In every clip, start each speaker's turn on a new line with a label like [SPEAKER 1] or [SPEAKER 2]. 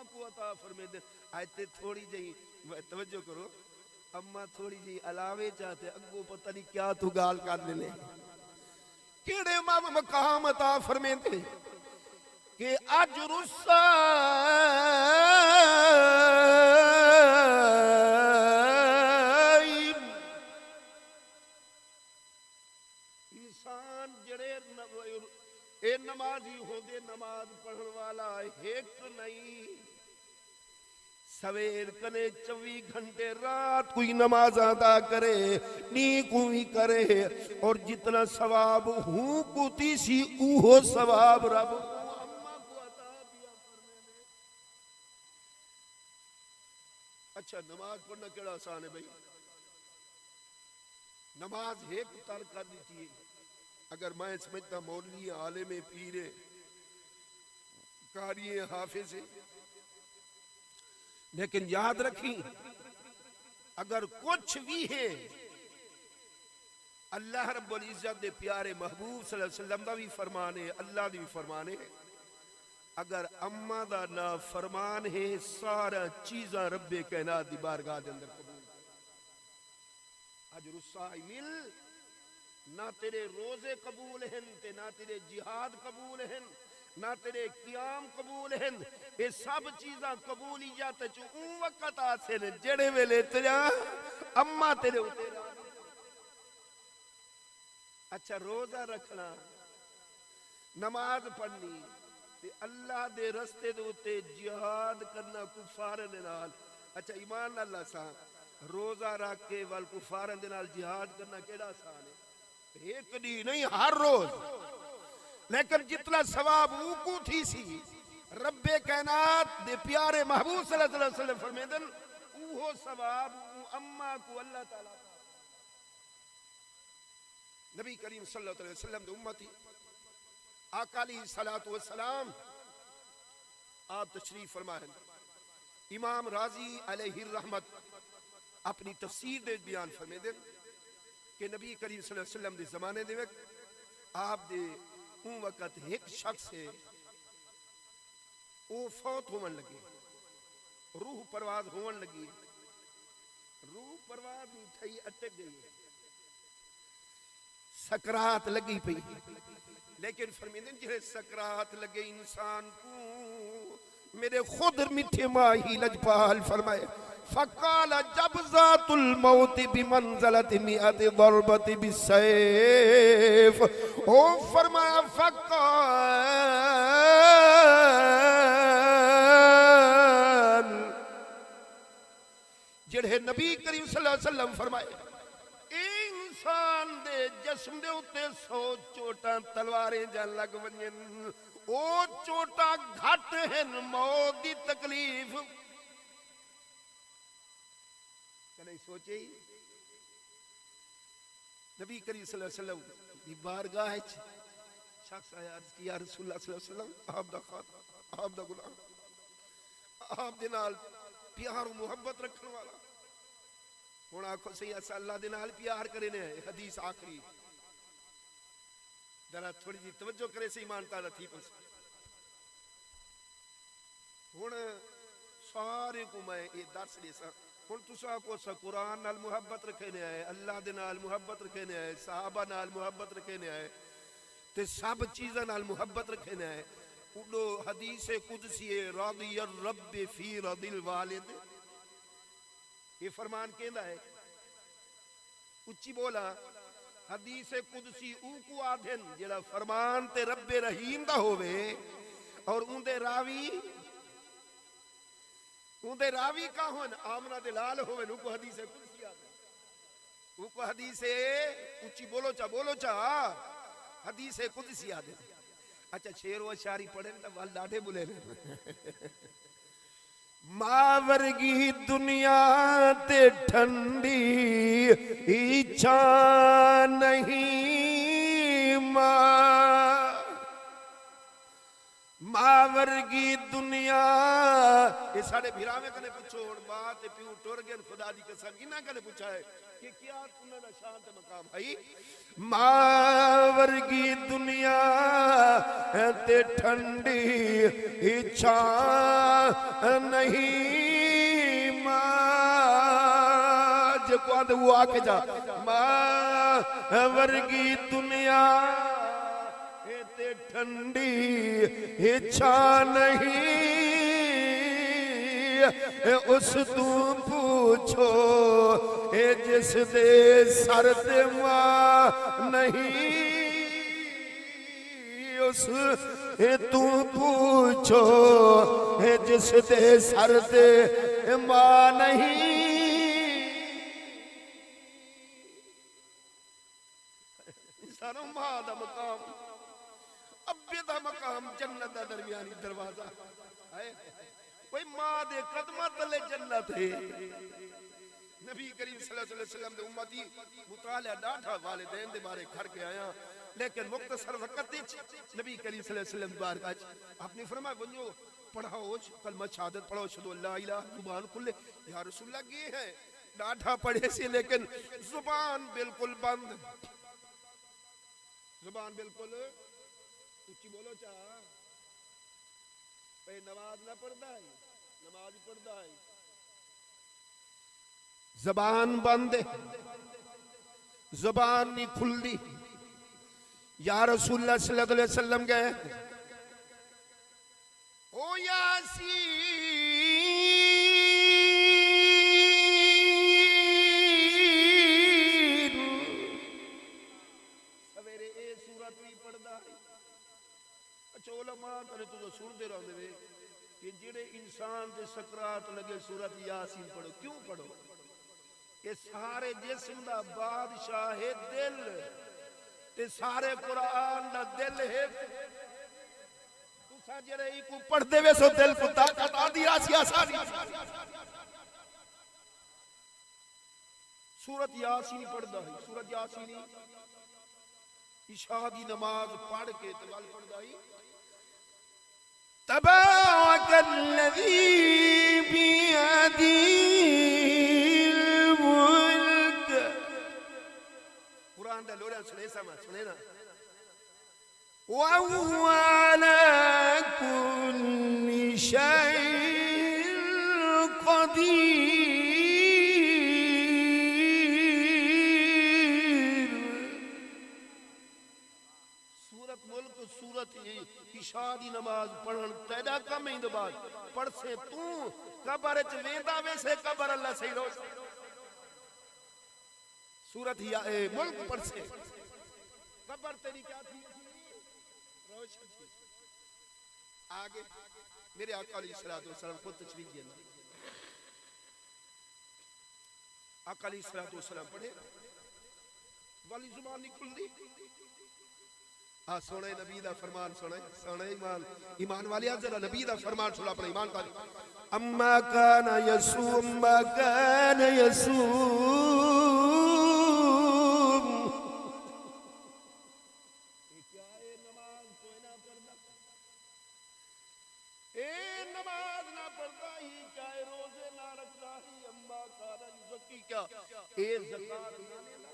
[SPEAKER 1] اماں کو عطا فرمے دے. آیتے تھوڑی جہی توجہ کرو, اماں تھوڑی جہی علاوے چاہتے اگو پتہ نہیں کیا تو گال کر لے کیڑے مقام عطا فرمے دے کہ اجر الصائم انسان جڑے اے نمازی ہو دے نماز پڑھن والا ایک نہیں سویر کنے 24 گھنٹے رات کوئی نماز ادا کرے نیک بھی کرے اور جتنا ثواب ہوں کو تیسی اوہو ثواب رب اماں کو عطا دیا فرمے دے. اچھا نماز پڑھنا کیڑا آسان ہے بھائی, نماز ایک ترک کر دیتی ہے. اگر میں سمجھتا مولوی عالم پیر قاری حافظ ہے, لیکن یاد رکھیں اگر کچھ بھی ہے اللہ رب العزت دے پیارے محبوب صلی اللہ علیہ وسلم دا بھی فرمان ہے, اللہ دی بھی فرمان ہے. اگر اماں دا نا فرمان ہے سارا چیزاں رب کائنات دی بارگاہ دے اندر قبول. اجر الصائم نہ تیرے روزے قبول ہیں تے نہ تیرے جہاد قبول ہیں نہ تیرے قیام قبول ہیں, یہ سب چیزاں قبولیت چ اون وقت آسے نے جڑے ویلے تیرا اماں تیرے اوتے. اچھا روزہ رکھنا نماز پڑھنی تے اللہ دے رستے دے اوتے جہاد کرنا کفارن دے نال. اچھا ایمان اللہ سا روزہ رکھ کے ول کفارن دے نال جہاد کرنا کیڑا آسان ہے؟ ایک نہیں ہر روز, لیکن جتنا ثواب او کو تھی سی رب کائنات دے پیارے محبوب صلی اللہ علیہ وسلم فرمیدن اوہو ثواب او اماں کو اللہ تعالیٰ. نبی کریم صلی اللہ علیہ وسلم دے امتی آقا علیہ الصلوۃ والسلام آپ تشریف فرمائیں. امام راضی علیہ الرحمت اپنی تفسیر دے بیان فرمیدن کہ نبی کریم صلی اللہ علیہ وسلم دے زمانے دے وقت آپ دے اون وقت ایک شخص ہے وہ فوت ہون لگے, روح پرواز ہون لگی, روح پرواز اٹھائی اٹک گئی, سکرات لگی پئی. لیکن فرمیدن جہے سکرات لگے انسان کو میرے خود میٹھے ماہی لجپال فرمائے فقال جبزات الموت بمنزلت مئات ضربت بالسیف. او فرمایا فقال جڑے نبی کریم صلی اللہ علیہ وسلم فرمائے انسان دے جسم دے اتے 100 چوٹاں تلواریں جان لگ ونجن او چوٹاں گھٹ ہیں موت دی تکلیف. کنے سوچے ہی نبی کریم صلی اللہ علیہ وسلم دی بارگاہ شخص آیا عرض کی یا رسول اللہ صلی اللہ علیہ وسلم آپ دا خاتم آپ دا غلام آپ دے نال پیار و محبت رکھن والا ہوں آخو سی ایسا اللہ دے نال پیار کرے نے حدیث آخری ذرا تھوڑی جی توجہ کرے سے ایمان تعالیٰ تھی پس. ہوں سارے کو میں یہ درس دے سا ہوں تسا کو سا قرآن نال محبت رکھے نے آئے, اللہ دے نال محبت رکھے نے آئے, صحابہ نال محبت رکھے نے آئے تے سب چیزاں نال محبت رکھے نے آئے. اڈو حدیث قدسی راضی الرب فی رضی الوالد, یہ فرمان کہندا ہے اچھی بولا حدیث قدسی او کو آدھن جڑا فرمان تے رب رحیم دا ہووے اور اون دے راوی کا ہون آمنہ دے لال ہووے نو کو حدیث قدسی آدھن, او کو حدیث اچھی بولو چا حدیث قدسی آدھن. اچھا شیر و اشاری پڑھیں تا وال ڈاڑھے بولے رہے ماورگی دنیا تے ٹھنڈی اچھا نہیں ماورگی دنیا یہ ساڑھے بھیراویں کنے پوچھو اور بات پیو ٹور گئے خدا دی قسم انہاں کنے پوچھا ہے کہ کیا انہاں دا شانت مقام ہے ماورگی دنیا تے ٹھنڈی اچھا نہیں ماں جو کو آدھے وہ آکے جا ماورگی دنیا تے ٹھنڈی اچھا نہیں اس تو پوچھو اے جس دے سر تے ماں نہیں اس تو پوچھو اے جس دے سر تے ماں نہیں انسانوں ماں دا مقام ابی دا مقام جنت دا درمیانی دروازہ کوئی ماں دے قدمہ تلے جنت ہے نبی کریم صلی اللہ علیہ وسلم دے امتی مطالعہ ڈاٹھا والدین دے بارے گھر کے آیا لیکن مختصر وقت دیچ نبی کریم صلی اللہ علیہ وسلم بار کاج آپ نے فرمایا بنیو پڑھاؤ کلمہ شہادت پڑھاؤ شہدو اللہ الہ زبان کھلے یا رسول اللہ یہ ہے ڈاٹھا پڑھے سی لیکن زبان بالکل بند زبان بالکل اچھی بولو چاہا پہ نماز نہ پڑھتا ہے نماز پڑھتا ہے زبان بند زبان نہیں کھل دی یا رسول اللہ صلی اللہ علیہ وسلم گئے او یاسین سویرے اے سورت بھی پڑھتا ہے اچھا علماء کرے تو سن دے رہا دے کہ جڑے انسان دے سکرات لگے سورت یاسین پڑھو کیوں پڑھو کہ سارے جسم دا بادشاہ ہے دل تے سارے قرآن دا دل ہے تو ساجرے ہی کو پڑھ دے وے سو دل کو طاقت آدھی آسی آسانی سورت یاسین پڑھ دا ہے سورت یاسینی عشاء دی نماز پڑھ کے تبال پڑھ دا ہے تبارک الذی بیدی الملک قرآن دا لوڑا سنے سامت سنے نا وَهُوَ عَلَى كُلِّ شَيْءٍ قَدِيرٌ سورت ملک سورت عشاء دی نماز پڑھن تیدا کم ہی دباد پڑھ سے تو قبر ویدہ ویسے قبر اللہ صحیح روز سورت ملک پڑھ سے قبر تیری کیا تھی روشن تھی آگے میرے آقا علیہ السلام خود تشریح کیا آقا علیہ السلام پڑھے والی زبان نکل دی سونے نبی دا فرمان سونے ایمان والی آجرہ نبی دا فرمان سونا اپنے ایمان کا اما کان یسوم کیا اے نماز کوئی نہ پڑھتا اے نماز نہ پڑھتا ہی کیا اے روزے نہ رکھتا ہی اما کان یزکی کیا اے زکاة نہ لینا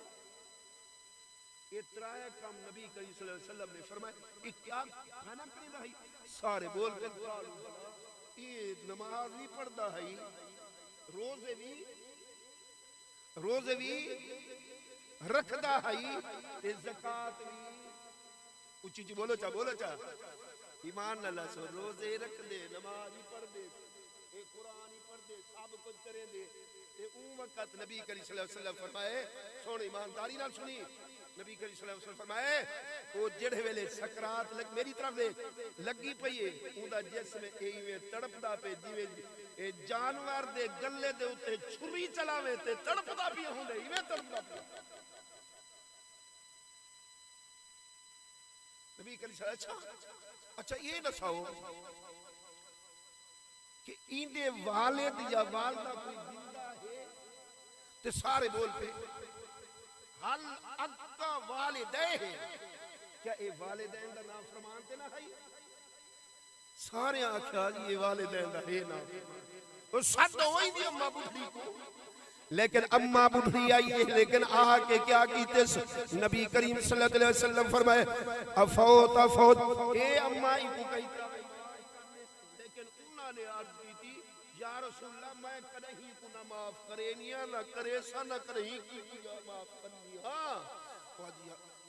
[SPEAKER 1] اترائے کم نبی کریم صلی اللہ علیہ وسلم نے فرمایا کہ کیا کھانا کرنا ہے سارے بول کے یہ نماز نہیں پڑھتا ہے روزے بھی رکھتا ہے زکاة بھی اچھی جی بولو چاہ ایمان اللہ سو روزے رکھ دے نماز ہی پڑھ دے قرآن ہی پڑھ دے سب کچھ کرے دے اون وقت نبی کریم صلی اللہ علیہ وسلم فرمائے سونے ایمانداری نہ سنی نبی کریم صلی اللہ علیہ وسلم فرمائے وہ جڑے ویلے سکرات میری طرف دے لگی پئیے اون دا جسم ایویں تڑپدا پے جیویں جانور دے گلے دے اوتے چھری چلاوے تے تڑپدا پیا ہوندے ایویں تڑپدا پیا نبی کریم صلی اللہ علیہ وسلم اچھا یہ دساؤ کہ ایندے والد یا والدہ کوئی زندہ ہے تے سارے بول پہ حل اکا والدہ ہے کیا اے والدین دا نام فرمان تے نہ ہے سارے آکھیا یہ والدین دا ہے نا وہ ساتھ ہوئی دی اماں بڑھڑی کو لیکن اماں بڑھڑی آئی ہے لیکن آہا کے کیا کیتے نبی کریم صلی اللہ علیہ وسلم فرمائے افوت افوت اے اماں ہی کو کہتا لیکن انہوں نے عرض کی تھی یا رسول اللہ میں کدہیں کو نہ معاف کرے نہ کرے سا نہ کریں کی معاف کرنی ہاں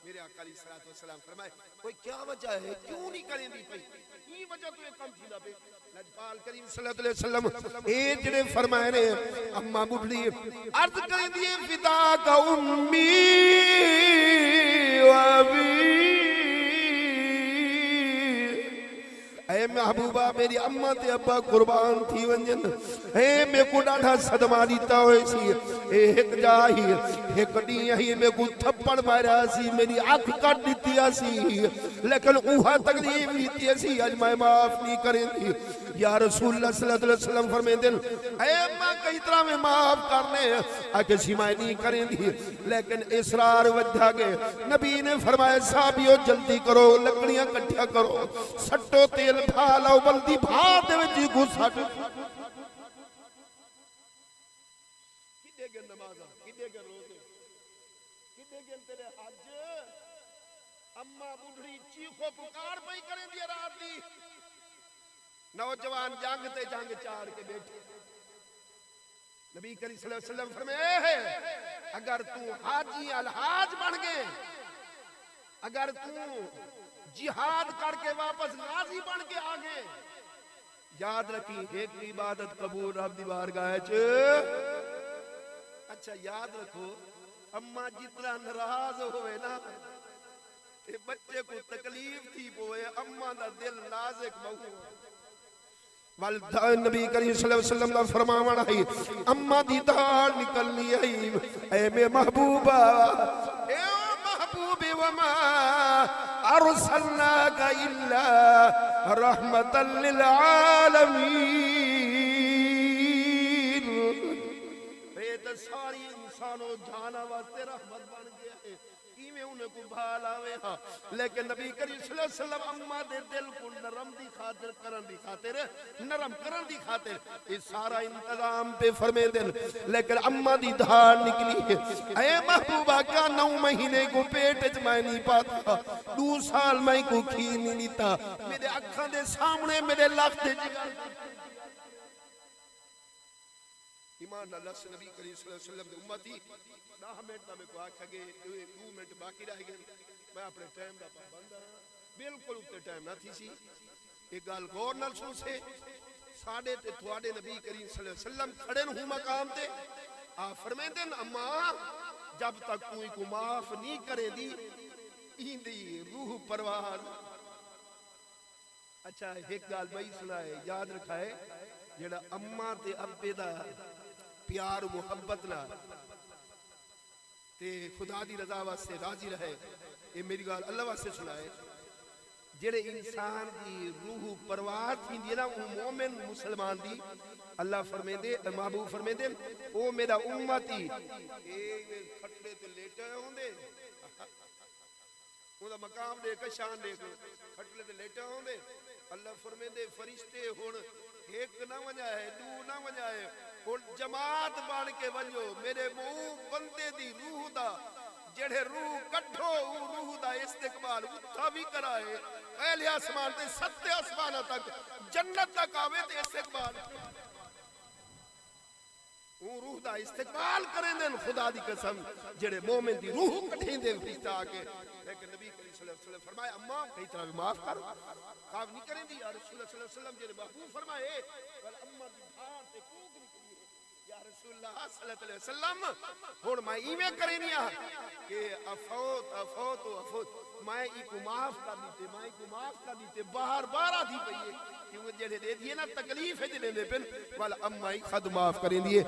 [SPEAKER 1] میرے آقا علیہ السلام فرمائے کوئی کیا وجہ ہے کیوں نہیں کریں دی پئی یہ وجہ تو ایک کم تھی نہ بے لجپال کریم صلی اللہ علیہ وسلم اے جنہیں فرمائے نے اماں بڑھڑی عرض کریں دیئے فدا کا امی و ابی اے محبوبہ میری اماں تے ابا قربان تھی ونجن اے میں کو ڈاڑھا صدمہ دیتا ہوئے سی اے ایک جاہی ایک ڈیہی میں کو تھپڑ مارا سی میری آنکھ کٹ دیتی سی لیکن اوہا تکلیف دیتی سی آج میں معاف نہیں کریں دی یا رسول اللہ صلی اللہ علیہ وسلم فرمائے دن اے اماں کئی طرح میں معاف کرنے آکے سیمائے نہیں کریں دی لیکن اسرار وجہ گئے نبی نے فرمایا صحابیو جلدی کرو لکڑیاں کٹھیا کرو سٹو تیل بھالاو بلدی بھا دے وچی گھسا کدے گے نمازہ کدے گے روزے کدے گے تیرے حج اماں بڑھڑی چیخو پکار پئی کریں دی رات دی نوجوان جانگ تے جانگ چار کے بیٹھے نبی کریم صلی اللہ علیہ وسلم فرمائے اگر تو حاجی الحاج بن گئے اگر تو جہاد کر کے واپس غازی بن کے آگے یاد رکھی ایک عبادت قبول رب دی بارگاہ چ اچھا یاد رکھو اماں جتنا ناراض ہوئے نا تے بچے کو تکلیف تھی پوئے اماں دا دل نازک بہو نبی کریم صلی اللہ علیہ وسلم کا فرمانا ہے اماں دی دھار نکلنی ہے اے میں محبوبہ اے محبوب وما ارسلناک الا رحمتا للعالمین اے تو ساری انسانوں جانا واسطے رحمت بن گیا ہے میں انہیں کو بھال آوے ہاں لیکن نبی کریم صلی اللہ علیہ وسلم اماں دے دل کو نرم دی خاطر کرن دی خاطر نرم کرن دی خاطر یہ سارا انتظام پہ فرمے دن لیکن اماں دی دھار نکلی ہے اے محبوبہ کیا 9 مہینے کو پیٹ میں نہیں پاتا 2 سال میں کو کھی نہیں لیتا میرے اکھاں دے سامنے میرے لفظ دے جگر ایمان اللہ سے نبی کریم صلی اللہ علیہ وسلم دے امتی 10 منٹ میں کو آکھا گے 2 منٹ باقی رہ گئے میں اپنے ٹائم دا پابند ہاں بالکل اتنے ٹائم نہ تھی سی ایک گل غور نال سن سے ساڈے تے تواڈے نبی کریم صلی اللہ علیہ وسلم کھڑے ہوں مقام تے آ فرمیندے اماں جب تک کوئی کو معاف نہیں کرے دی ایندی روح پرواز اچھا ایک گل بھائی سنائے یاد رکھائے جڑا اماں تے ابے دا پیار محبت نہ تے خدا دی رضا واسطے راضی رہے یہ میری گال اللہ واسطے سنائے جڑے انسان دی روح پرواز تھیندی نا وہ مومن مسلمان دی اللہ فرمیندے محبوب فرمیندے او میرا امتی اے کھٹڑے تے لیٹے ہوندے اوندا مقام دیکھ شان دیکھ کھٹڑے تے لیٹے ہوندے اللہ فرمیندے فرشتے ہن ایک نہ ونجائے 2 نہ ونجائے اور جماعت بان کے ونجو میرے منہ بندے دی روح دا جڑے روح کٹھو روح دا استقبال اتھا بھی کرائے اہل آسمان تے 7 آسمانہ تک جنت تک آوے تے استقبال روح دا استقبال کریں دیں خدا دی قسم جڑے مومن دی روح کٹھیں دیں فرشتہ آکے لیکن نبی کریم صلی اللہ علیہ وسلم فرمائے اماں کئی طرح بھی معاف کر معاف نہیں کریں دی یا رسول اللہ صلی اللہ علیہ وسلم جڑے محبوب فرمائے اماں دی دھار تے کوک نکلی ہے یا رسول اللہ صلی اللہ علیہ وسلم اور میں ایویں کریں نہیں کہ افوت میں ایک معاف کر دیتے میں ایک معاف کر دیتے باہر بارہ دی پئیے کہ وہ جڑے دے دیئے نا تکلیف ہے جڑے دے پن والا اماں ہی خود معاف کریں دیئے